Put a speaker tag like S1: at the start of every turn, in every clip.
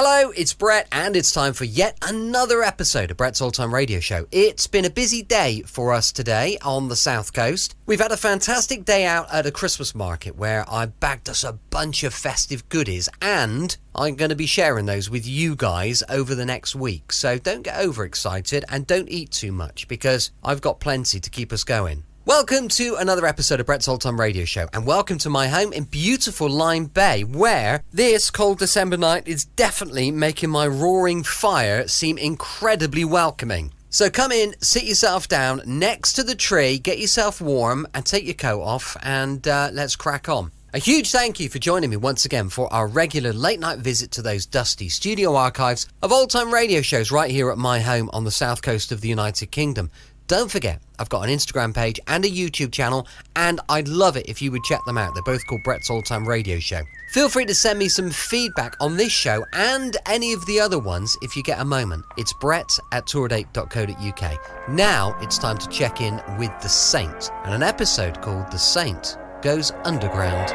S1: Hello, it's Brett, and it's time for yet another episode of Brett's All-Time Radio Show. It's been a busy day for us today on the South Coast. We've had a fantastic day out at a Christmas market where I bagged us a bunch of festive goodies, and I'm going to be sharing those with you guys over the next week. So don't get overexcited and don't eat too much because I've got plenty to keep us going. Welcome to another episode of Brett's All-Time Radio Show, and welcome to my home in beautiful Lyme Bay, where this cold December night is definitely making my roaring fire seem incredibly welcoming. So come in, sit yourself down next to the tree, get yourself warm, and take your coat off, and let's crack on. A huge thank you for joining me once again for our regular late-night visit to those dusty studio archives of old-time radio shows right here at my home on the south coast of the United Kingdom. Don't forget, I've got an Instagram page and a YouTube channel, and I'd love it if you would check them out. They're both called Brett's All-Time Radio Show. Feel free to send me some feedback on this show and any of the other ones if you get a moment. It's brett@tourdate.co.uk. Now it's time to check in with The Saint, and an episode called The Saint Goes Underground.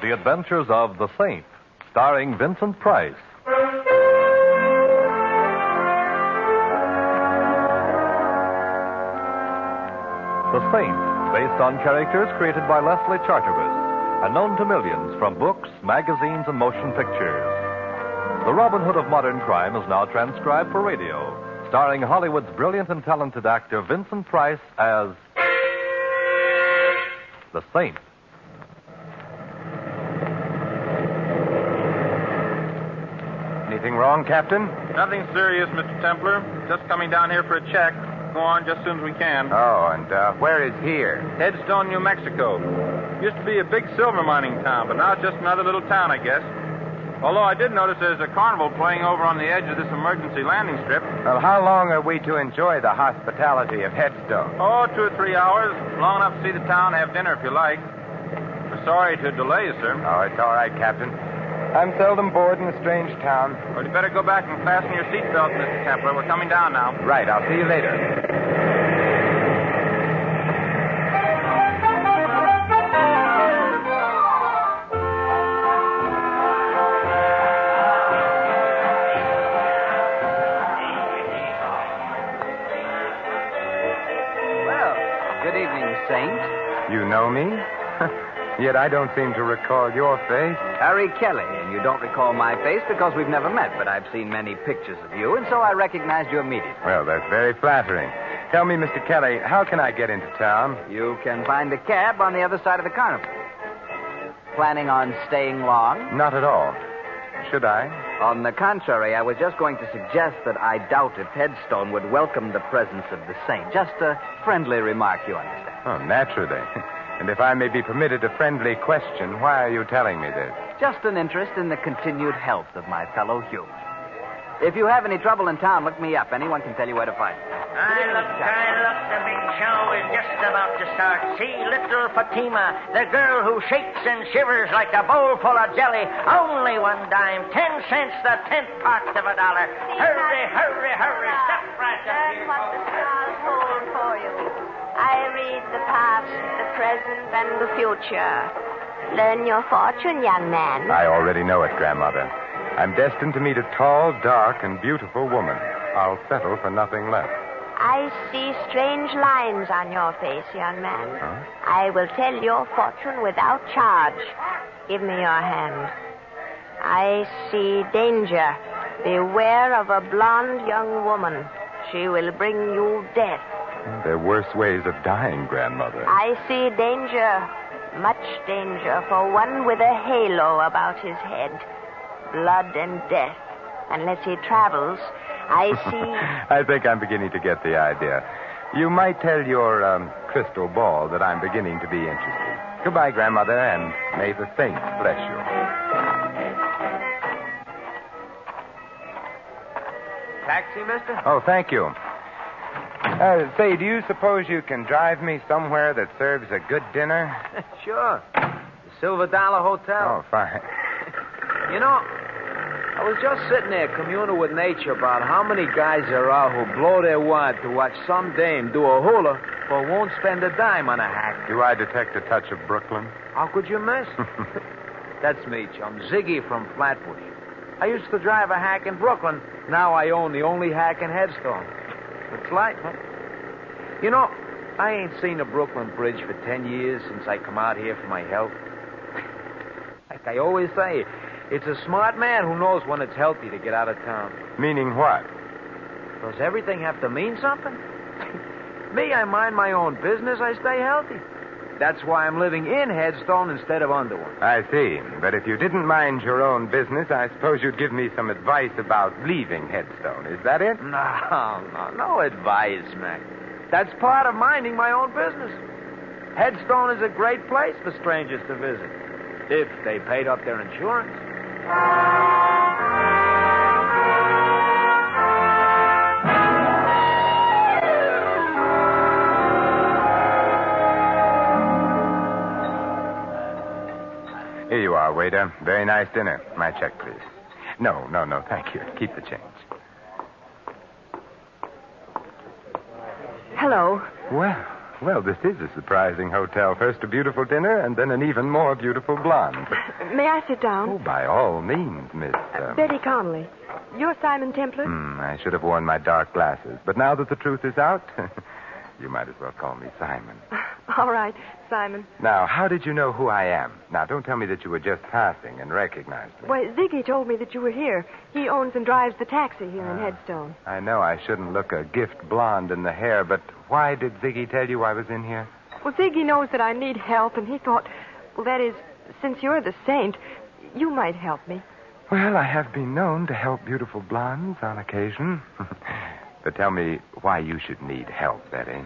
S2: The Adventures of The Saint, starring Vincent Price. The Saint, based on characters created by Leslie Charteris and known to millions from books, magazines, and motion pictures. The Robin Hood of modern crime is now transcribed for radio, starring Hollywood's brilliant and talented actor Vincent Price as The Saint.
S3: Anything wrong, Captain?
S4: Nothing serious, Mr. Templar. Just coming down here for a check. Go on just as soon as we can.
S3: Oh, and where is here?
S4: Headstone, New Mexico. Used to be a big silver mining town, but now it's just another little town, I guess. Although I did notice there's a carnival playing over on the edge of this emergency landing strip.
S3: Well, how long are we to enjoy the hospitality of Headstone?
S4: Oh, 2 or 3 hours. Long enough to see the town, have dinner if you like. We're sorry to delay you, sir.
S3: Oh, it's all right, Captain. I'm seldom bored in a strange town.
S4: Well, you better go back and fasten your seatbelt, Mr. Templar. We're coming down now.
S3: Right, I'll see you later.
S5: Well, good evening, Saint.
S3: You know me? Yet I don't seem to recall your face.
S5: Harry Kelly, and you don't recall my face because we've never met, but I've seen many pictures of you, and so I recognized you immediately.
S3: Well, that's very flattering. Tell me, Mr. Kelly, how can I get into town?
S5: You can find a cab on the other side of the carnival. Planning on staying long?
S3: Not at all. Should I?
S5: On the contrary, I was just going to suggest that I doubt if Headstone would welcome the presence of the saint. Just a friendly remark, you understand.
S3: Oh, naturally. And if I may be permitted a friendly question, why are you telling me this?
S5: Just an interest in the continued health of my fellow humans. If you have any trouble in town, look me up. Anyone can tell you where to find me.
S6: Look, the big show is just about to start. See little Fatima, the girl who shakes and shivers like a bowl full of jelly. Only 1 dime, 10 cents, the 10th part of a dollar. Hurry, hurry, hurry. Step right up
S7: Learn
S6: here.
S7: what the stars hold for you. I read the past, the present, and the future. Learn your fortune, young man.
S3: I already know it, Grandmother. I'm destined to meet a tall, dark, and beautiful woman. I'll settle for nothing less.
S7: I see strange lines on your face, young man.
S3: Huh?
S7: I will tell your fortune without charge. Give me your hand. I see danger. Beware of a blonde young woman. She will bring you death.
S3: There are worse ways of dying, Grandmother.
S7: I see danger, much danger, for one with a halo about his head. Blood and death. Unless he travels, I see...
S3: I think I'm beginning to get the idea. You might tell your crystal ball that I'm beginning to be interested. Goodbye, Grandmother, and may the saints bless you.
S5: Taxi, mister?
S3: Oh, thank you. Say, do you suppose you can drive me somewhere that serves a good dinner?
S5: Sure. The Silver Dollar Hotel.
S3: Oh, fine.
S8: You know, I was just sitting there communing with nature about how many guys there are who blow their wad to watch some dame do a hula but won't spend a dime on a hack.
S3: Do I detect a touch of Brooklyn?
S8: How could you miss? That's me, chum. Ziggy from Flatbush. I used to drive a hack in Brooklyn. Now I own the only hack in Headstone. It's life, huh? You know, I ain't seen the Brooklyn Bridge for 10 years since I come out here for my health. Like I always say, it's a smart man who knows when it's healthy to get out of town.
S3: Meaning what?
S8: Does everything have to mean something? Me, I mind my own business. I stay healthy. That's why I'm living in Headstone instead of under one.
S3: I see. But if you didn't mind your own business, I suppose you'd give me some advice about leaving Headstone. Is that it?
S8: No advice, Mac. That's part of minding my own business. Headstone is a great place for strangers to visit, if they paid up their insurance.
S3: Here you are, waiter. Very nice dinner. My check, please. No, thank you. Keep the change.
S7: Hello.
S3: Well, this is a surprising hotel. First a beautiful dinner, and then an even more beautiful blonde.
S7: May I sit down?
S3: Oh, by all means, Miss...
S7: Betty Connolly. You're Simon Templar?
S3: I should have worn my dark glasses. But now that the truth is out, you might as well call me Simon.
S7: All right, Simon.
S3: Now, how did you know who I am? Now, don't tell me that you were just passing and recognized me.
S7: Why, Ziggy told me that you were here. He owns and drives the taxi here in Headstone.
S3: I know I shouldn't look a gift blonde in the hair, but why did Ziggy tell you I was in here?
S7: Well, Ziggy knows that I need help, and he thought, well, that is, since you're the saint, you might help me.
S3: Well, I have been known to help beautiful blondes on occasion. But tell me why you should need help, Betty.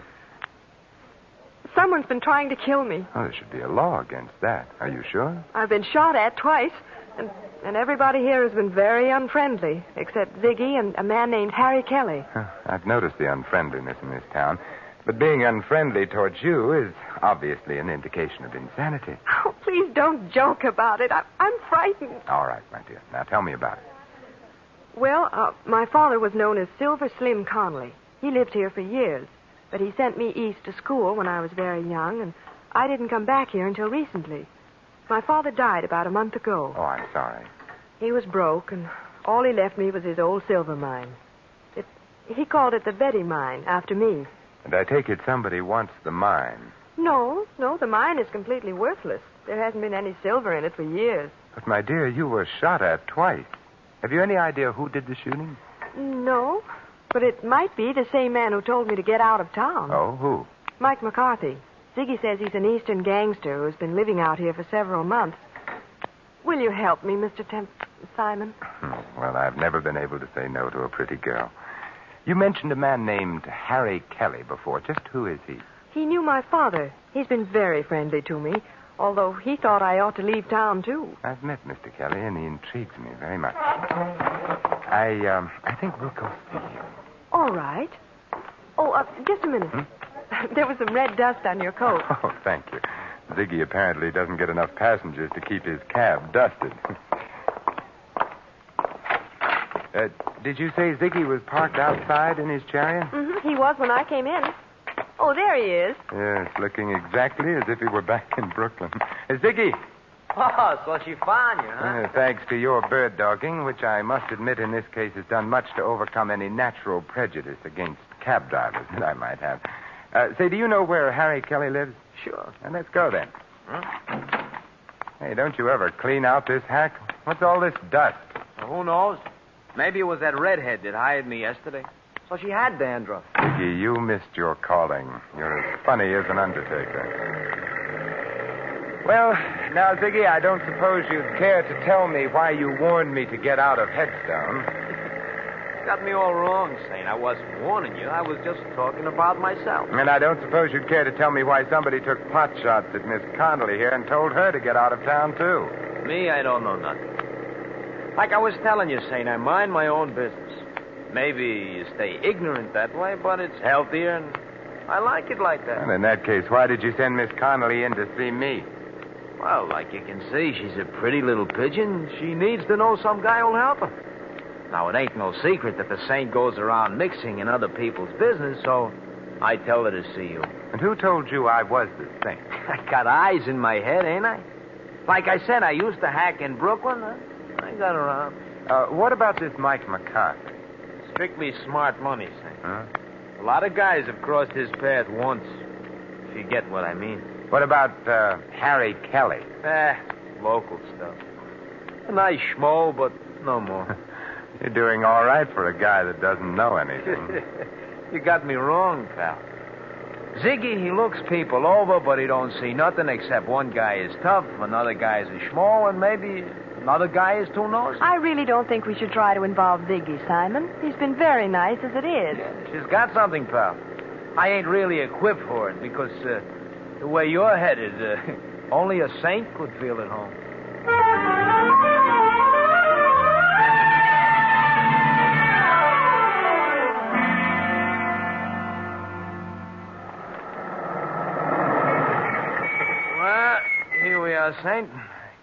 S7: Someone's been trying to kill me.
S3: Oh, there should be a law against that. Are you sure?
S7: I've been shot at twice, and everybody here has been very unfriendly, except Ziggy and a man named Harry Kelly.
S3: I've noticed the unfriendliness in this town. But being unfriendly towards you is obviously an indication of insanity.
S7: Oh, please don't joke about it. I'm frightened.
S3: All right, my dear. Now tell me about it.
S7: Well, my father was known as Silver Slim Connolly. He lived here for years. But he sent me east to school when I was very young, and I didn't come back here until recently. My father died about a month ago.
S3: Oh, I'm sorry.
S7: He was broke, and all he left me was his old silver mine. He called it the Betty Mine, after me.
S3: And I take it somebody wants the mine.
S7: No, the mine is completely worthless. There hasn't been any silver in it for years.
S3: But, my dear, you were shot at twice. Have you any idea who did the shooting?
S7: No. But it might be the same man who told me to get out of town.
S3: Oh, who?
S7: Mike McCarthy. Ziggy says he's an eastern gangster who's been living out here for several months. Will you help me, Mr. Simon?
S3: Well, I've never been able to say no to a pretty girl. You mentioned a man named Harry Kelly before. Just who is he?
S7: He knew my father. He's been very friendly to me, although he thought I ought to leave town, too.
S3: I've met Mr. Kelly, and he intrigues me very much. I think we'll go see him.
S7: All right. Oh, just a minute. There was some red dust on your coat.
S3: Oh, thank you. Ziggy apparently doesn't get enough passengers to keep his cab dusted. Did you say Ziggy was parked outside in his chariot?
S7: Mm-hmm. He was when I came in. Oh, there he is.
S3: Yes, looking exactly as if he were back in Brooklyn. Ziggy!
S8: Oh, so she found you, huh?
S3: Thanks to your bird dogging, which I must admit in this case has done much to overcome any natural prejudice against cab drivers that I might have. Say, do you know where Harry Kelly lives?
S8: Sure.
S3: Let's go then. Hey, don't you ever clean out this hack? What's all this dust?
S8: Well, who knows? Maybe it was that redhead that hired me yesterday. So she had dandruff.
S3: Ziggy, you missed your calling. You're as funny as an undertaker. Well, now, Ziggy, I don't suppose you'd care to tell me why you warned me to get out of Headstone.
S8: Got me all wrong, Saint. I wasn't warning you. I was just talking about myself.
S3: And I don't suppose you'd care to tell me why somebody took pot shots at Miss Connolly here and told her to get out of town, too.
S8: Me, I don't know nothing. Like I was telling you, Saint, I mind my own business. Maybe you stay ignorant that way, but it's healthier, and I like it like that.
S3: Well, in that case, why did you send Miss Connolly in to see me?
S8: Well, like you can see, she's a pretty little pigeon. She needs to know some guy who'll help her. Now, it ain't no secret that the saint goes around mixing in other people's business, so I tell her to see you.
S3: And who told you I was the saint?
S8: I got eyes in my head, ain't I? Like I said, I used to hack in Brooklyn. I got around.
S3: What about this Mike McCarthy?
S8: Strictly smart money, Saint.
S3: Huh?
S8: A lot of guys have crossed his path once, if you get what I mean.
S3: What about Harry Kelly?
S8: Local stuff. A nice schmo, but no more.
S3: You're doing all right for a guy that doesn't know anything.
S8: You got me wrong, pal. Ziggy, he looks people over, but he don't see nothing except one guy is tough, another guy is a schmo, and maybe another guy is too nosy.
S9: I really don't think we should try to involve Ziggy, Simon. He's been very nice as it is.
S8: She's got something, pal. I ain't really equipped for it because the way you're headed, only a saint could feel at home. Well, here we are, Saint.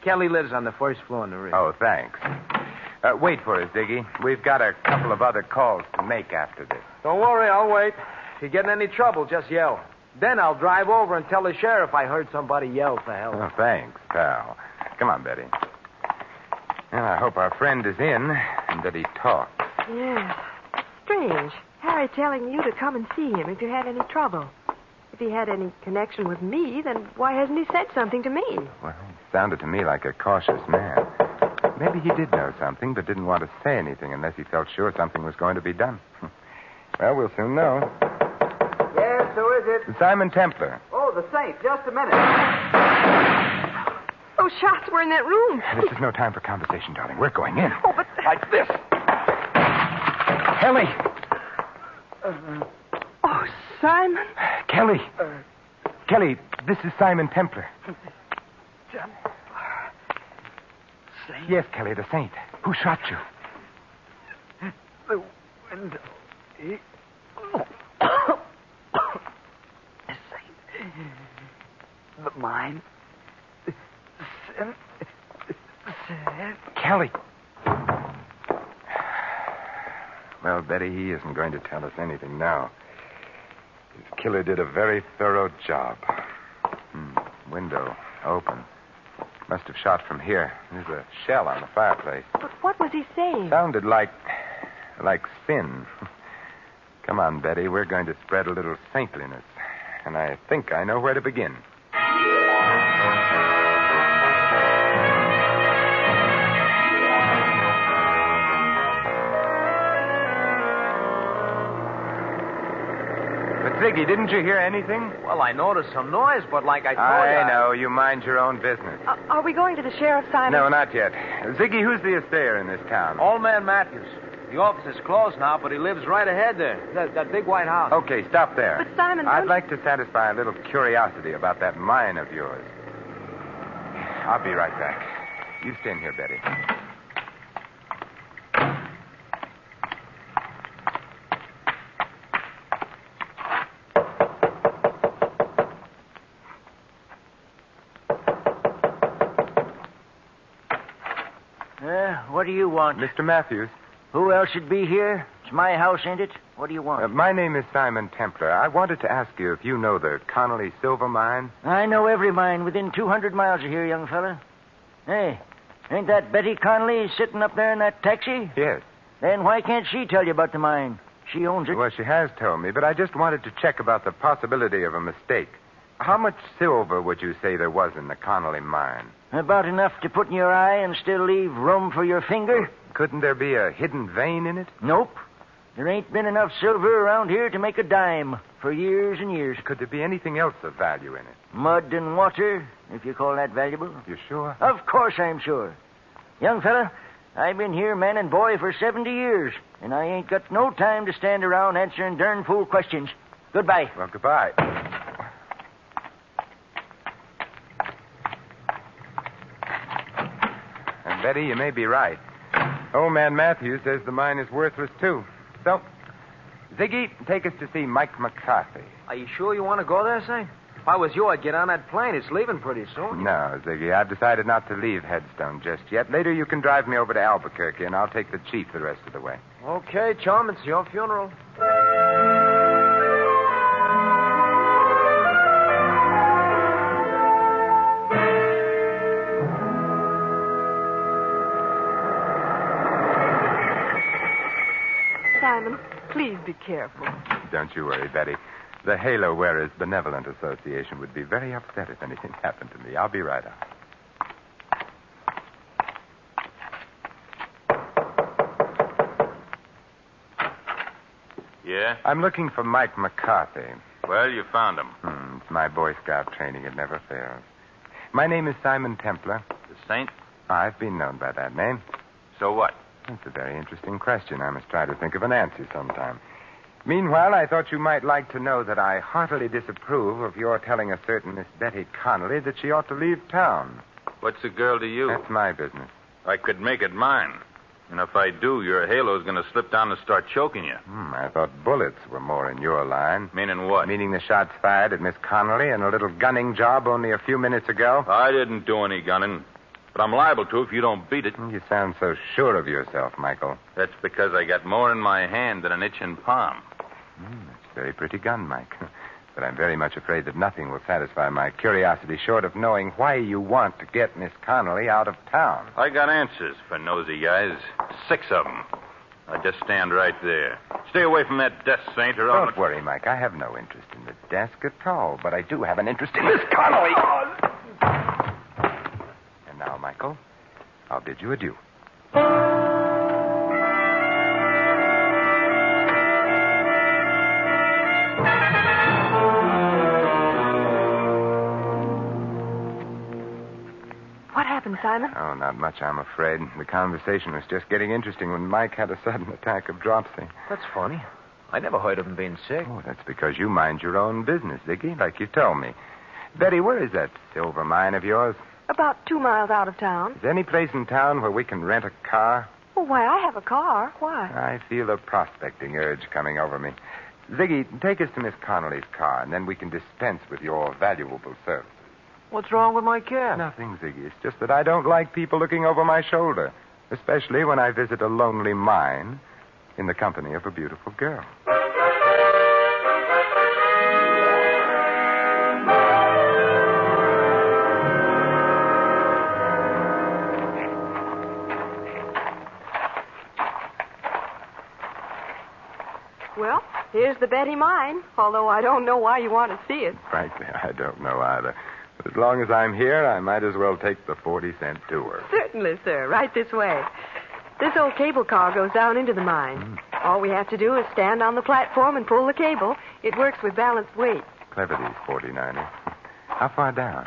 S8: Kelly lives on the first floor in the rear.
S3: Oh, thanks. Wait for us, Ziggy. We've got a couple of other calls to make after this.
S8: Don't worry, I'll wait. If you get in any trouble, just yell. Then I'll drive over and tell the sheriff I heard somebody yell for help.
S3: Oh, thanks, pal. Come on, Betty. Well, I hope our friend is in and that he talks.
S9: Yeah. Strange. Harry telling you to come and see him if you had any trouble. If he had any connection with me, then why hasn't he said something to me?
S3: Well, he sounded to me like a cautious man. Maybe he did know something, but didn't want to say anything unless he felt sure something was going to be done. Well, we'll soon know.
S5: Yes, who is it?
S3: Simon Templar.
S5: Oh, the saint. Just a minute.
S9: Those shots were in that room.
S3: This is no time for conversation, darling. We're going in.
S9: Oh, but...
S3: Like this. Kelly.
S9: Oh, Simon.
S3: Kelly. Kelly, this is Simon Templar.
S5: Saint?
S3: Yes, Kelly, the saint. Who shot you?
S5: The window. He... Saint. The mine. Sin.
S3: Kelly. Well, Betty, he isn't going to tell us anything now. His killer did a very thorough job. Window open. Must have shot from here. There's a shell on the fireplace.
S9: But what was he saying?
S3: Sounded like sin. Come on, Betty. We're going to spread a little saintliness. And I think I know where to begin. But, Ziggy, didn't you hear anything?
S8: Well, I noticed some noise, but like I told you...
S3: I know. You mind your own business.
S9: Are we going to the sheriff, Simon?
S3: No, not yet. Ziggy, who's the assayer in this town?
S8: Old man Matthews. The office is closed now, but he lives right ahead there. That big white house.
S3: Okay, stop there.
S9: But, Simon,
S3: I'd
S9: don't-
S3: like to satisfy a little curiosity about that mine of yours. I'll be right back. You stay in here, Betty.
S6: What do you want?
S3: Mr. Matthews,
S6: Who else should be here? It's my house, ain't it? What do you want?
S3: my name is Simon Templar. I wanted to ask you if you know the Connolly Silver Mine.
S6: I know every mine within 200 miles of here, young fella. Hey, ain't that Betty Connolly sitting up there in that taxi?
S3: Yes.
S6: Then why can't she tell you about the mine? She owns it.
S3: Well, she has told me, but I just wanted to check about the possibility of a mistake. How much silver would you say there was in the Connolly mine?
S6: About enough to put in your eye and still leave room for your finger?
S3: Couldn't there be a hidden vein in it?
S6: Nope. There ain't been enough silver around here to make a dime for years and years.
S3: Could there be anything else of value in it?
S6: Mud and water, if you call that valuable.
S3: You sure?
S6: Of course I'm sure. Young fella, I've been here man and boy for 70 years, and I ain't got no time to stand around answering darn fool questions. Goodbye.
S3: Well, goodbye. And Betty, you may be right. Old man Matthews says the mine is worthless, too. So, Ziggy, take us to see Mike McCarthy.
S8: Are you sure you want to go there, Saint? If I was you, I'd get on that plane. It's leaving pretty soon.
S3: No, Ziggy, I've decided not to leave Headstone just yet. Later you can drive me over to Albuquerque, and I'll take the chief the rest of the way.
S8: Okay, chum, it's your funeral.
S9: Simon. Please be careful.
S3: Don't you worry, Betty. The Halo Wearers Benevolent Association would be very upset if anything happened to me. I'll be right out.
S4: Yeah?
S3: I'm looking for Mike McCarthy.
S4: Well, you found him.
S3: It's my Boy Scout training. It never fails. My name is Simon Templar.
S4: The Saint?
S3: I've been known by that name.
S4: So what?
S3: That's a very interesting question. I must try to think of an answer sometime. Meanwhile, I thought you might like to know that I heartily disapprove of your telling a certain Miss Betty Connolly that she ought to leave town.
S4: What's a girl to you?
S3: That's my business.
S4: I could make it mine. And if I do, your halo's going to slip down and start choking you.
S3: I thought bullets were more in your line.
S4: Meaning what?
S3: Meaning the shots fired at Miss Connolly and a little gunning job only a few minutes ago.
S4: I didn't do any gunning. But I'm liable to if you don't beat it.
S3: You sound so sure of yourself, Michael.
S4: That's because I got more in my hand than an itching palm.
S3: That's a very pretty gun, Mike. But I'm very much afraid that nothing will satisfy my curiosity short of knowing why you want to get Miss Connolly out of town.
S4: I got answers for nosy guys. 6 of them. Now just stand right there. Stay away from that desk, Saint, or I'll...
S3: Don't worry, Mike. I have no interest in the desk at all. But I do have an interest in Miss Connolly. And now, Michael, I'll bid you adieu.
S9: What happened, Simon?
S3: Oh, not much, I'm afraid. The conversation was just getting interesting when Mike had a sudden attack of dropsy.
S8: That's funny. I never heard of him being sick.
S3: Oh, that's because you mind your own business, Ziggy, like you told me. Betty, where is that silver mine of yours?
S9: About 2 miles out of town.
S3: Is there any place in town where we can rent a car?
S9: Oh, why, I have a car. Why?
S3: I feel a prospecting urge coming over me. Ziggy, take us to Miss Connolly's car, and then we can dispense with your valuable service.
S8: What's wrong with my car?
S3: Nothing, Ziggy. It's just that I don't like people looking over my shoulder, especially when I visit a lonely mine in the company of a beautiful girl.
S9: Well, here's the Betty mine, although I don't know why you want to see it.
S3: Frankly, I don't know either. But as long as I'm here, I might as well take the 40-cent tour.
S9: Certainly, sir. Right this way. This old cable car goes down into the mine. All we have to do is stand on the platform and pull the cable. It works with balanced weight.
S3: Clever, these 49ers. How far down?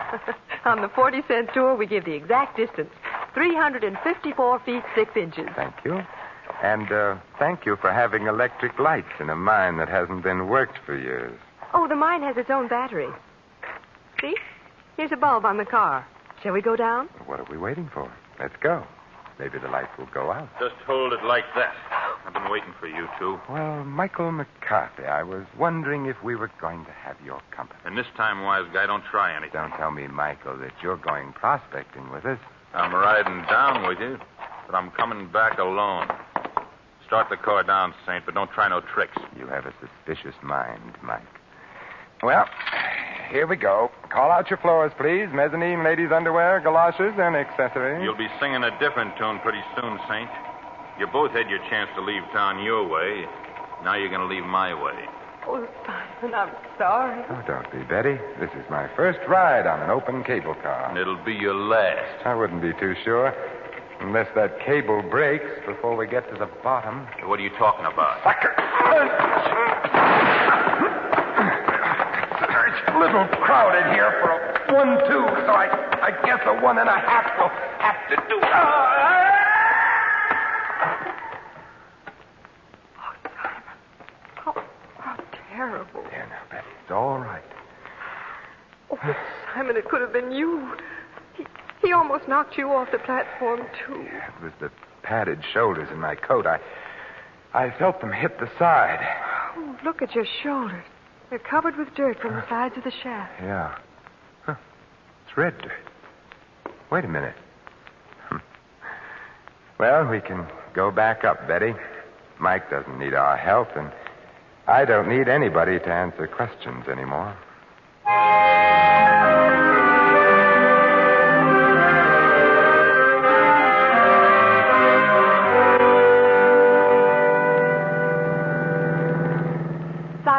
S9: On the 40-cent tour, we give the exact distance. 354 feet, 6 inches.
S3: Thank you. And thank you for having electric lights in a mine that hasn't been worked for years.
S9: Oh, the mine has its own battery. See? Here's a bulb on the car. Shall we go down?
S3: What are we waiting for? Let's go. Maybe the lights will go out.
S4: Just hold it like that. I've been waiting for you two.
S3: Well, Michael McCarthy, I was wondering if we were going to have your company.
S4: And this time, wise guy, don't try anything.
S3: Don't tell me, Michael, that you're going prospecting with us.
S4: I'm riding down with you, but I'm coming back alone. Start the car down, Saint, but don't try no tricks.
S3: You have a suspicious mind, Mike. Well, here we go. Call out your floors, please. Mezzanine, ladies' underwear, galoshes, and accessories.
S4: You'll be singing a different tune pretty soon, Saint. You both had your chance to leave town your way. Now you're going to leave my way.
S9: Oh, Simon, I'm sorry.
S3: Oh, don't be, Betty. This is my first ride on an open cable car.
S4: And it'll be your last.
S3: I wouldn't be too sure. Unless that cable breaks before we get to the bottom.
S4: What are you talking about?
S3: Sucker! It's a little crowded here for a 1-2, so I guess a 1.5 will have to do.
S9: Oh, how terrible.
S3: There now, Betty. It's all right.
S9: Oh, but Simon, it could have been you. He almost knocked you off the platform, too.
S3: It was the padded shoulders in my coat. I felt them hit the side.
S9: Oh, look at your shoulders. They're covered with dirt from the sides of the shaft.
S3: Yeah. Huh. It's red dirt. Wait a minute. Well, we can go back up, Betty. Mike doesn't need our help, and I don't need anybody to answer questions anymore.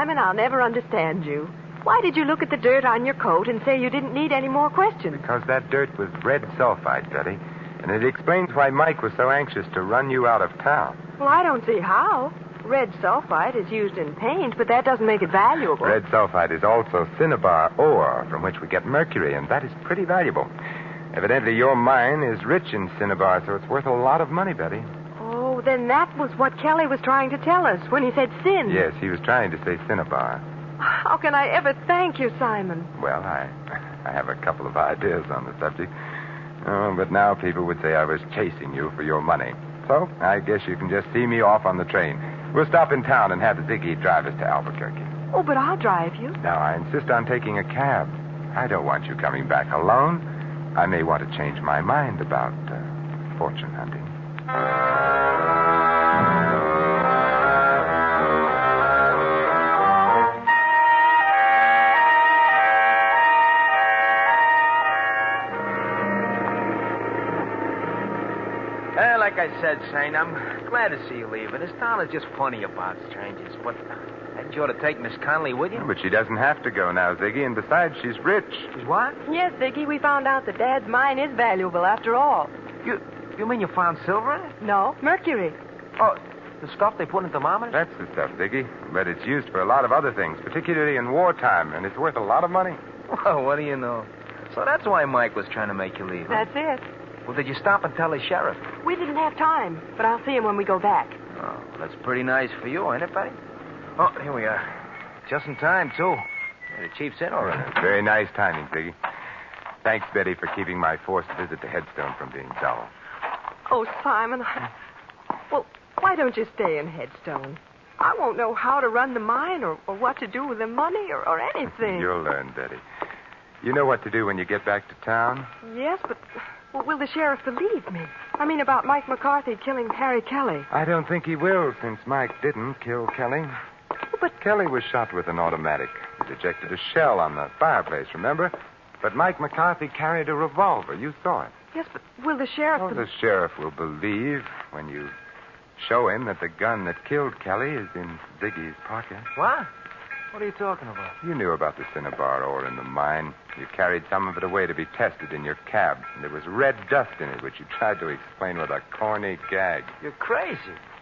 S9: Simon, I'll never understand you. Why did you look at the dirt on your coat and say you didn't need any more questions?
S3: Because that dirt was red sulfide, Betty. And it explains why Mike was so anxious to run you out of town.
S9: Well, I don't see how. Red sulfide is used in paint, but that doesn't make it valuable.
S3: Red sulfide is also cinnabar ore, from which we get mercury, and that is pretty valuable. Evidently, your mine is rich in cinnabar, so it's worth a lot of money, Betty.
S9: Oh, then that was what Kelly was trying to tell us when he said sin.
S3: Yes, he was trying to say cinnabar.
S9: How can I ever thank you, Simon?
S3: Well, I have a couple of ideas on the subject. Oh, but now people would say I was chasing you for your money. So I guess you can just see me off on the train. We'll stop in town and have Ziggy drive us to Albuquerque.
S9: Oh, but I'll drive you.
S3: No, I insist on taking a cab. I don't want you coming back alone. I may want to change my mind about fortune hunting.
S8: Like I said, Saint, I'm glad to see you leaving. This town is just funny about strangers. But you ought to take Miss Conley with you.
S3: But she doesn't have to go now, Ziggy, and besides, she's rich.
S8: She's what?
S9: Yes, Ziggy, we found out that Dad's mine is valuable after all.
S8: You mean you found silver in it?
S9: No, mercury.
S8: Oh, the stuff they put in thermometers?
S3: That's the stuff, Ziggy. But it's used for a lot of other things, particularly in wartime, and it's worth a lot of money.
S8: Well, what do you know? So that's why Mike was trying to make you leave, huh?
S9: That's it.
S8: Well, did you stop and tell the sheriff?
S9: We didn't have time, but I'll see him when we go back.
S8: Oh, well, that's pretty nice for you, ain't it, Betty? Oh, here we are. Just in time, too. The chief's in already.
S3: Very nice timing, Ziggy. Thanks, Betty, for keeping my forced visit to Headstone from being dull.
S9: Oh, Simon, well, why don't you stay in Headstone? I won't know how to run the mine or what to do with the money or anything.
S3: You'll learn, Betty. You know what to do when you get back to town?
S9: Yes, but will the sheriff believe me? I mean, about Mike McCarthy killing Harry Kelly.
S3: I don't think he will, since Mike didn't kill Kelly.
S9: But
S3: Kelly was shot with an automatic. It ejected a shell on the fireplace, remember? But Mike McCarthy carried a revolver. You saw it.
S9: Yes, but will the sheriff...
S3: Oh, the sheriff will believe when you show him that the gun that killed Kelly is in Ziggy's pocket.
S8: What? What are you talking about?
S3: You knew about the cinnabar ore in the mine. You carried some of it away to be tested in your cab. And there was red dust in it, which you tried to explain with a corny gag.
S8: You're crazy.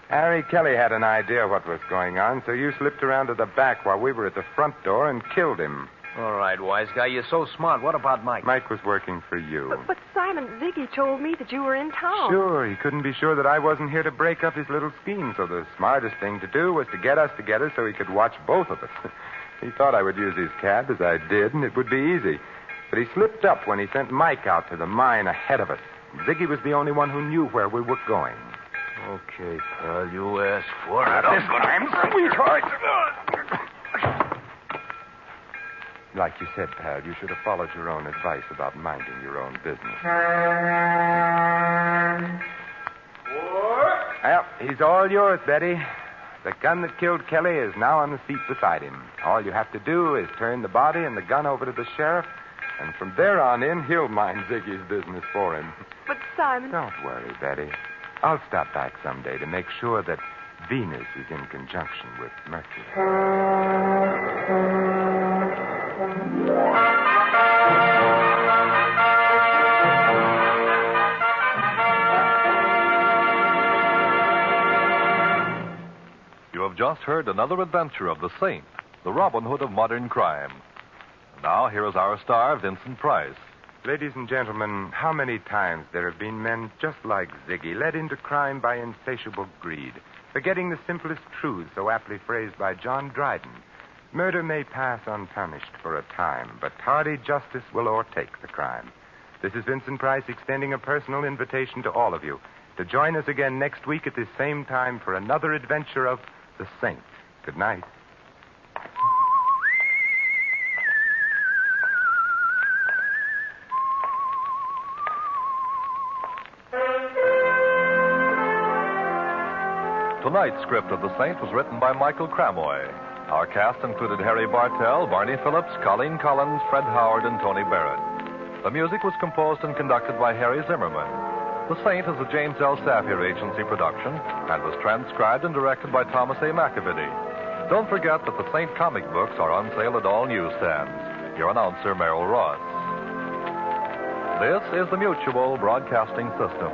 S3: Harry Kelly had an idea what was going on, so you slipped around to the back while we were at the front door and killed him.
S8: All right, wise guy, you're so smart. What about Mike?
S3: Mike was working for you.
S9: But Simon, Ziggy told me that you were in town.
S3: Sure, he couldn't be sure that I wasn't here to break up his little scheme, so the smartest thing to do was to get us together so he could watch both of us. He thought I would use his cab, as I did, and it would be easy. But he slipped up when he sent Mike out to the mine ahead of us. Ziggy was the only one who knew where we were going.
S8: Okay, pal, you asked for it.
S3: This time, sweetheart. Like you said, pal, you should have followed your own advice about minding your own business. Well, he's all yours, Betty. The gun that killed Kelly is now on the seat beside him. All you have to do is turn the body and the gun over to the sheriff, and from there on in, he'll mind Ziggy's business for him.
S9: But, Simon...
S3: Don't worry, Betty. I'll stop back someday to make sure that Venus is in conjunction with Mercury.
S2: You have just heard another adventure of the Saint, the Robin Hood of modern crime. Now, here is our star, Vincent Price.
S3: Ladies and gentlemen, how many times there have been men just like Ziggy, led into crime by insatiable greed, forgetting the simplest truths so aptly phrased by John Dryden. Murder may pass unpunished for a time, but tardy justice will o'ertake the crime. This is Vincent Price extending a personal invitation to all of you to join us again next week at this same time for another adventure of the Saint. Good night.
S2: Tonight's script of The Saint was written by Michael Cramoy. Our cast included Harry Bartell, Barney Phillips, Colleen Collins, Fred Howard, and Tony Barrett. The music was composed and conducted by Harry Zimmerman. The Saint is a James L. Safier Agency production and was transcribed and directed by Thomas A. McAvity. Don't forget that the Saint comic books are on sale at all newsstands. Your announcer, Merrill Ross. This is the Mutual Broadcasting System.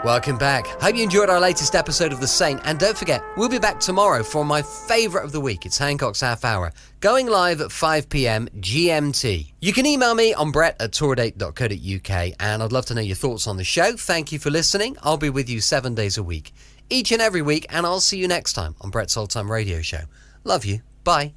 S1: Welcome back. Hope you enjoyed our latest episode of The Saint. And don't forget, we'll be back tomorrow for my favourite of the week. It's Hancock's Half Hour, going live at 5 p.m. GMT. You can email me on brett@tourdate.co.uk, and I'd love to know your thoughts on the show. Thank you for listening. I'll be with you 7 days a week, each and every week, and I'll see you next time on Brett's Old Time Radio Show. Love you. Bye.